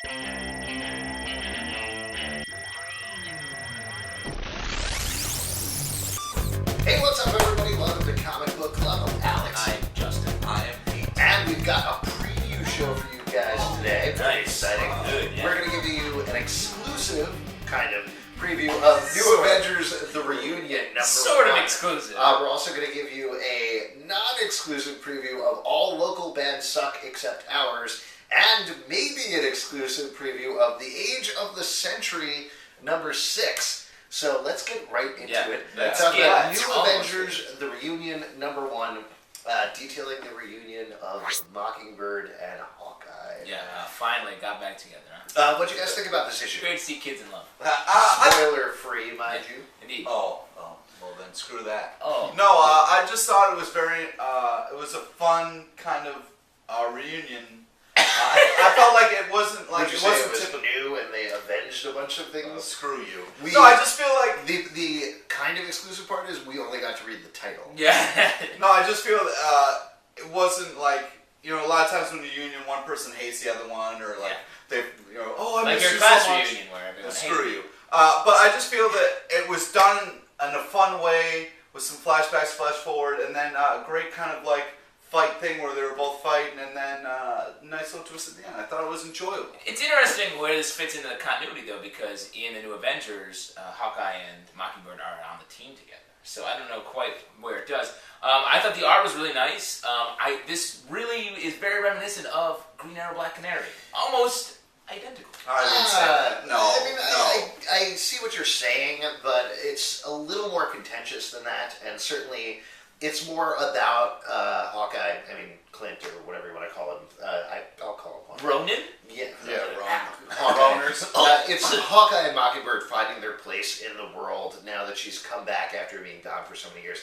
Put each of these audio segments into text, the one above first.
Hey, what's up, everybody? Welcome to Comic Book Club. I'm Alex. I'm Justin. I am Pete. And we've got a preview show for you guys today. Pretty exciting. Good, yeah. We're going to give you an exclusive kind of preview of New Avengers The Reunion Sort #1. of exclusive. We're also going to give you a non-exclusive preview of All Local Bands Suck Except Ours, and maybe an exclusive preview of The Age of the Sentry #6. So let's get right into it. Let's talk about get New on Avengers The Reunion #1, detailing the reunion of Mockingbird and Hawkeye. Yeah, finally got back together. What do you guys think about this issue? Great to see kids in love. Spoiler-free, mind you. Indeed. Well then screw that. Oh. No, I just thought it was it was a fun kind of reunion. I felt like it wasn't like Would you it say wasn't it was typical. new and they avenged a bunch of things? Screw you. No, I just feel like the kind of exclusive part is we only got to read the title. Yeah. no, I just feel it wasn't like a lot of times when a union, one person hates the other one, or like they I like miss your you class so much. reunion where everyone Screw hated you. But I just feel that it was done in a fun way with some flashbacks, flash forward, and then a great kind of like fight thing where they were both fighting, and then nice little twist at the end. I thought it was enjoyable. It's interesting where this fits into the continuity, though, because in the New Avengers, Hawkeye and Mockingbird are on the team together. So I don't know quite where it does. I thought the art was really nice. This really is very reminiscent of Green Arrow, Black Canary. Almost identical. I wouldn't say that. No, I mean, no. I see what you're saying, but it's a little more contentious than that, and certainly it's more about Hawkeye, Clint, or whatever you want to call him. I'll call him Hawkeye. Ronin? Yeah, Hawkeye. It's Hawkeye and Mockingbird finding their place in the world now that she's come back after being gone for so many years.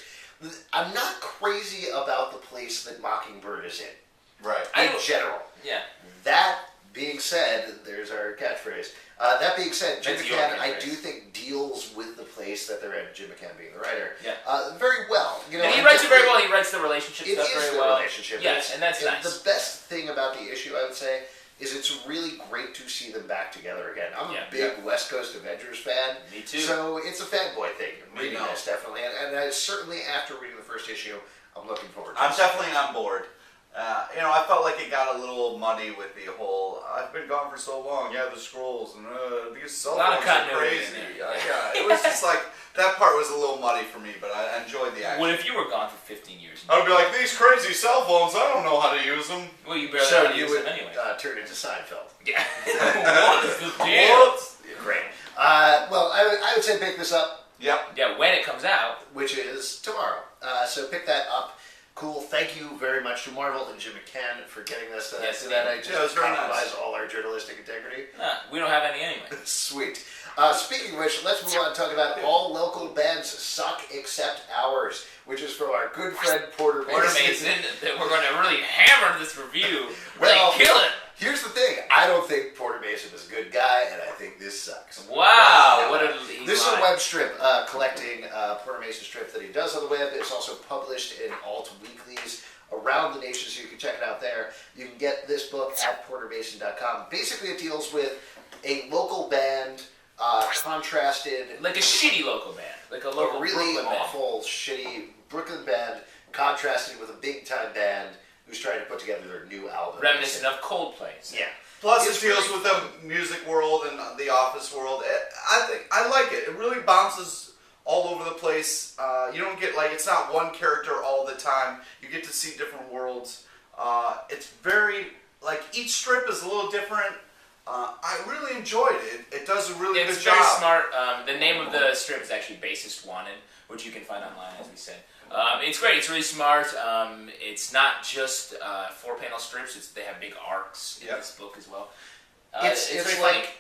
I'm not crazy about the place that Mockingbird is in. Right. In general. Yeah. That being said, there's our catchphrase. That being said, Jim That's your McCann, I catchphrase. do think, deals with the place that they're in, Jim McCann being the writer, Yeah. Very well. And he writes it very well. He writes the relationship It stuff is very the well. relationship. Yes, and that's nice. The best thing about the issue, I would say, is it's really great to see them back together again. I'm a big West Coast Avengers fan. Me too. So it's a fanboy thing. Reading know. this, definitely. And I, certainly after reading the first issue, I'm looking forward to it. I'm definitely on board. I felt like it got a little muddy with the whole, I've been gone for so long, the scrolls, and these cell A lot of phones are continuity crazy. in there. It was just like, that part was a little muddy for me, but I enjoyed the action. What if you were gone for 15 years? I would be like, these crazy cell phones, I don't know how to use them. Well, you barely So know how to you use would them anyway. turn into Seinfeld. Yeah. What is the deal? What? Great. Well, I would say pick this up, Yep. Yeah, when it comes out. which is tomorrow. So pick that up. Cool. Thank you very much to Marvel and Jim McCann for getting this. Yes, so that I it was just very compromise nice. all our journalistic integrity. Nah, we don't have any anyway. Sweet. Speaking of which, let's move on and talk about All Local Bands Suck Except Ours, which is from our good friend Porter Porter Mason. Mason, that we're going to really hammer this review. Well, Really kill it. Here's the thing. I don't think Porter Mason is a good guy, and I think this sucks. Wow. What a This is a web strip collecting Porter Mason strips that he does on the web. It's also published in alt weeklies around the nation, so you can check it out there. You can get this book at portermason.com. Basically, it deals with a local band contrasted... Like a shitty local band. Like a local really Brooklyn band. awful, shitty Brooklyn band contrasted with a big-time band who's trying to put together their new album. Reminiscent of Coldplay. Yeah. Plus, It's it deals really with the music world and the office world. I like it. It really bounces all over the place. You don't get it's not one character all the time. You get to see different worlds. It's very each strip is a little different. I really enjoyed it. It does a really good job. It's very smart. The name of the strip is actually Bassist Wanted, which you can find online, as we said. It's great. It's really smart. It's not just 4-panel strips. They have big arcs in this book as well. It's very like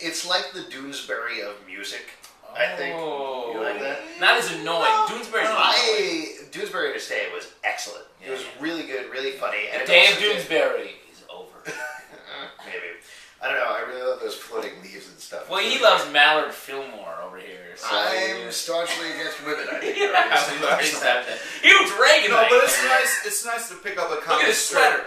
the Doonesbury of music. I think. Oh. You like that? Not as annoying. Doonesbury's not annoying. Doonesbury in its day was excellent. It was really good, really funny. And The it day of also did- Doonesbury is over. Maybe. I don't know. I really love those floating leaves and stuff. Well, he loves Mallard Fillmore over here. So I'm staunchly against women. I think. yeah, we already said that. Huge Reagan. No, but it's nice. It's nice to pick up a comic Look at his strip. sweater.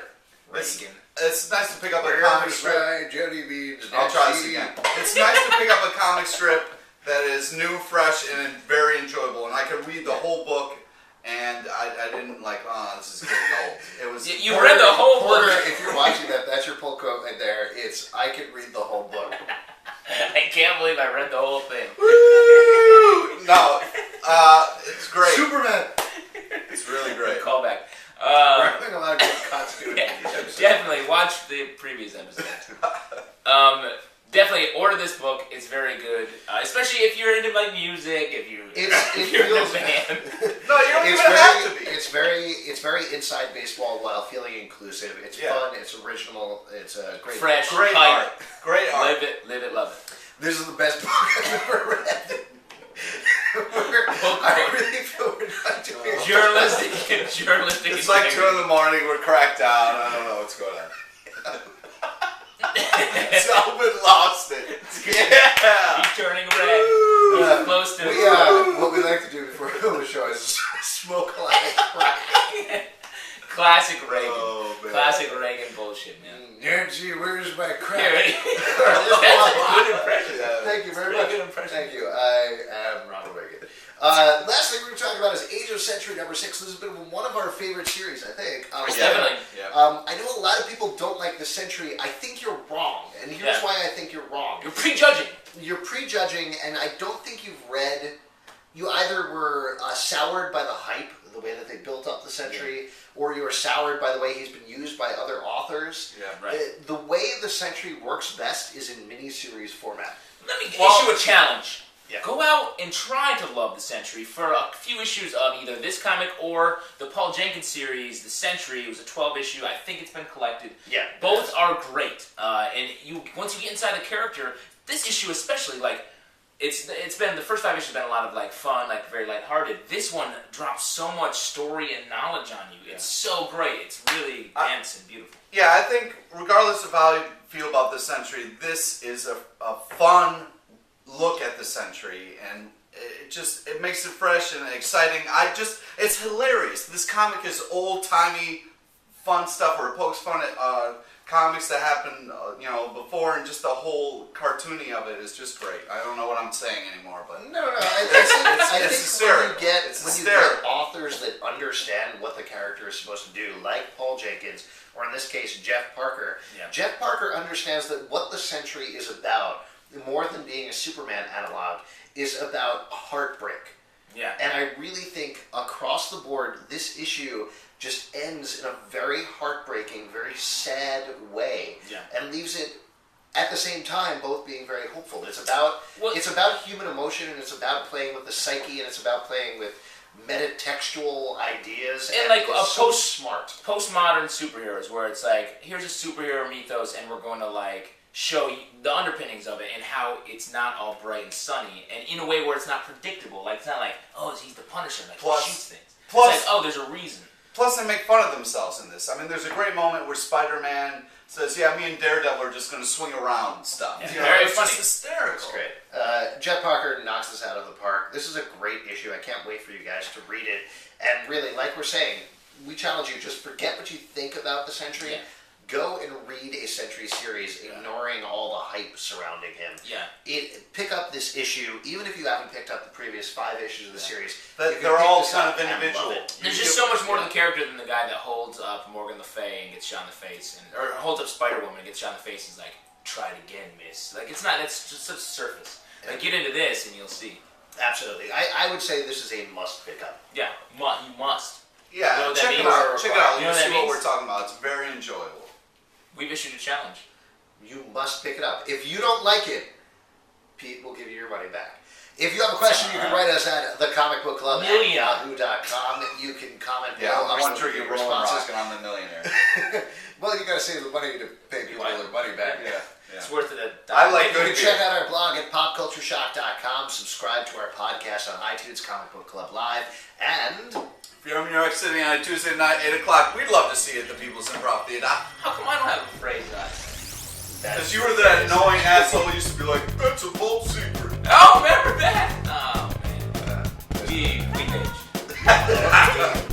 Reagan. It's nice to pick up a comic strip. Jelly beans. I'll try this again. It's nice to pick up a comic strip that is new, fresh, and very enjoyable. And I could read the whole book, and I didn't like, this is getting old. It was. You read the whole Porter, book. if you're watching that, that's your pull quote right there. It's, I could read the whole book. I can't believe I read the whole thing. Woo! No, it's great. Superman. It's really great. Callback. We're having a lot of good continuity in these episodes. Definitely watch the previous episode. Definitely order this book. It's very good, especially if you're into like music. If you're in a band. No, you don't even have to be. It's very inside baseball while feeling inclusive. It's fun. It's original. It's a great, Fresh, great hype. art. Great art. Live it, love it. This is the best book I've ever read. I really feel we're not doing Journalistic. It's like 2 in the morning. We're cracked out. I don't know what's going on. Selman lost it. Yeah. He's turning red. He's close to what we like to do before we film the show is smoke a lot of crack. Classic Reagan. Oh, man. Classic Reagan bullshit, man. Nancy, where's my crack? That's a good impression. Thank you very much. Good impression. Thank you. I am Ronald Reagan. Last thing we're going to talk about is Age of Sentry number 6. This has been one of our favorite series, I think. Definitely. Yeah. I know a lot of people don't like the Sentry. I think you're wrong, and here's why I think you're wrong. You're prejudging. You're prejudging, and I don't think you've read. You either were soured by the hype, the way that they built up the Sentry, or you were soured by the way he's been used by other authors. Yeah, right. The way the Sentry works best is in miniseries format. Let me issue a challenge. Yeah. Go out and try to love the Sentry for a few issues of either this comic or the Paul Jenkins series, The Sentry. It was a 12 issue. I think it's been collected. Yeah. Both are great. And once you get inside the character, this issue especially, like, it's been, the first 5 issues have been a lot of like fun, like very lighthearted. This one drops so much story and knowledge on you. It's so great. It's really dense and beautiful. Yeah, I think regardless of how you feel about the Sentry, this is a fun look at the Sentry, and it makes it fresh and exciting. It's hilarious. This comic is old-timey fun stuff where it pokes fun at comics that happened before, and just the whole cartoony of it is just great. I don't know what I'm saying anymore, but No, I think hysterical. when you get authors that understand what the character is supposed to do, like Paul Jenkins, or in this case, Jeff Parker. Yeah. Jeff Parker understands that what the Sentry is about, more than being a Superman analog, is about heartbreak. Yeah. And I really think across the board, this issue just ends in a very heartbreaking, very sad way, and leaves it at the same time both being very hopeful. It's about human emotion, and it's about playing with the psyche, and it's about playing with metatextual ideas, and like it's so smart. Postmodern superheroes, where it's like, here's a superhero mythos, and we're going to like show you the underpinnings of it and how it's not all bright and sunny, and in a way where it's not predictable. Like, it's not like, oh, he's the Punisher, like he shoots things. It's like, oh, there's a reason. Plus, they make fun of themselves in this. I mean, there's a great moment where Spider-Man says, "Yeah, me and Daredevil are just going to swing around and stuff." Yeah, very funny. It's just hysterical. It's great. Jeff Parker knocks this out of the park. This is a great issue. I can't wait for you guys to read it. And really, like we're saying, we challenge you, just forget what you think about the Sentry. Yeah. Go and read a Sentry series, ignoring all the hype surrounding him. Yeah. Pick up this issue, even if you haven't picked up the previous 5 issues of the series. They're all kind of individual. There's just so much more to the character than the guy that holds up Morgan Le Fay and gets shot in the face, or holds up Spider-Woman and gets shot in the face and is like, try it again, miss. Like, it's just such a surface. Like, get into this and you'll see. Absolutely. I would say this is a must pick up. Yeah, you must. Yeah, You know what check that it means? out. Check it out. You know You'll what see that what means? we're talking about. It's very enjoyable. We've issued a challenge. You must pick it up. If you don't like it, Pete will give you your money back. If you have a question, you can write us at thecomicbookclub@yahoo.com. You can comment below. Yeah, I want to to get rolling rock and I'm the millionaire. Well, you got to save the money to pay people their money back. Yeah. It's worth it. I like You good can beer. check out our blog at popcultureshock.com. Subscribe to our podcast on iTunes, Comic Book Club Live, and If you're in New York City on a Tuesday night, 8 o'clock, we'd love to see you at the People's Improv Theater. How come I don't have a phrase on it? Because you were that annoying asshole who used to be like, that's a bold secret. Oh, remember that? Oh, man. We bitched.